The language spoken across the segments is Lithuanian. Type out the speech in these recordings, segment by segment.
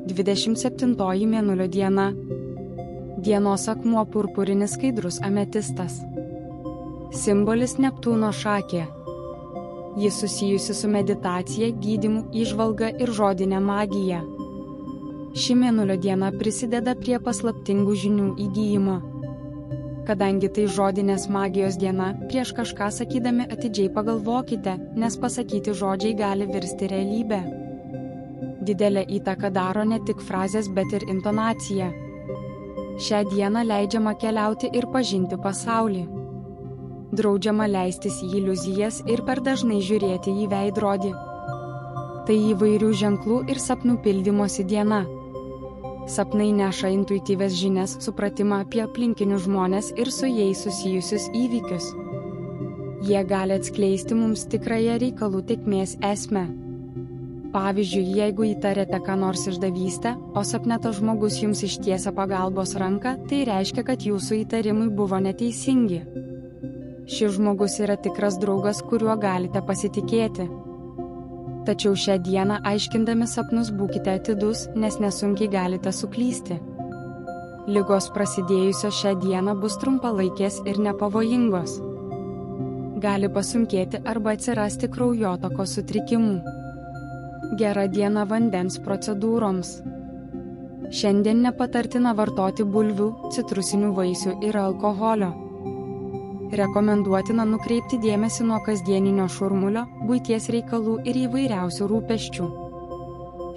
27 mėnulio diena. Dienos akmuo purpurinis skaidrus ametistas. Simbolis Neptūno šakė. Ji susijusi su meditacija, gydymu, įžvalga ir žodinė magija. Ši mėnulio diena prisideda prie paslaptingų žinių įgyjimo. Kadangi tai žodinės magijos diena, prieš kažką sakydami atidžiai pagalvokite, nes pasakyti žodžiai gali virsti realybę. Didelę įtaką daro ne tik frazės, bet ir intonacija. Šią dieną leidžiama keliauti ir pažinti pasaulį. Draudžiama leistis į iliuzijas ir per dažnai žiūrėti į veidrodį. Tai įvairių ženklų ir sapnų pildymosi diena. Sapnai neša intuityvias žinias, supratimą apie aplinkinius žmonės ir su jais susijusius įvykius. Jie gali atskleisti mums tikrąją reikalų tėkmės esmę. Pavyzdžiui, jeigu įtarėte ką nors išdavystę, o sapne tas žmogus jums ištiesia pagalbos ranką, tai reiškia, kad jūsų įtarimai buvo neteisingi. Šis žmogus yra tikras draugas, kuriuo galite pasitikėti. Tačiau šią dieną aiškindami sapnus būkite atidus, nes nesunkiai galite suklysti. Ligos prasidėjusios šią dieną bus trumpalaikės ir nepavojingos. Gali pasunkėti arba atsirasti kraujotakos sutrikimų. Gera diena vandens procedūroms. Šiandien nepatartina vartoti bulvių, citrusinių vaisių ir alkoholio. Rekomenduotina nukreipti dėmesį nuo kasdieninio šurmulio, buities reikalų ir įvairiausių rūpesčių.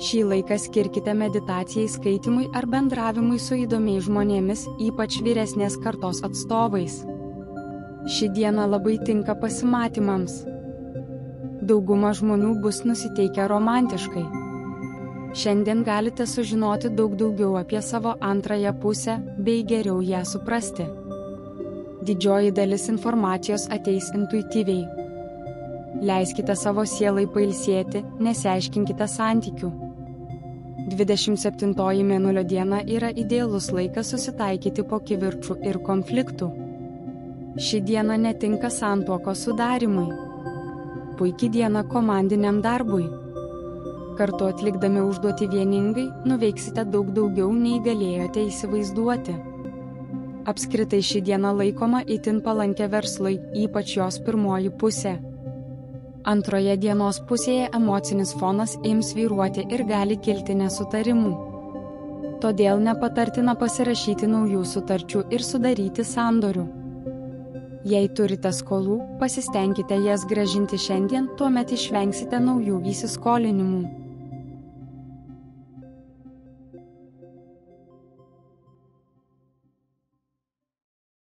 Šį laiką skirkite meditacijai, skaitimui ar bendravimui su įdomiais žmonėmis, ypač vyresnės kartos atstovais. Ši diena labai tinka pasimatymams. Dauguma žmonių bus nusiteikę romantiškai. Šiandien galite sužinoti daug daugiau apie savo antrąją pusę bei geriau ją suprasti. Didžioji dalis informacijos ateis intuityviai. Leiskite savo sielai pailsėti, nesiaiškinkite santykių. 27 mėnulio diena yra idealus laikas susitaikyti po kivirčų ir konfliktų. Ši diena netinka santuokos sudarimui. Puiki diena komandiniam darbui. Kartu atlikdami užduotį vieningai, nuveiksite daug daugiau nei galėjote įsivaizduoti. Apskritai ši diena laikoma itin palankia verslui, ypač jos pirmoji pusė. Antroje dienos pusėje emocinis fonas ims svyruoti ir gali kilti nesutarimų. Todėl nepatartina pasirašyti naujų sutarčių ir sudaryti sandorių. Jei turite skolų, pasistengkite jas grąžinti šiandien, tuomet išvengsite naujų įsiskolinimų.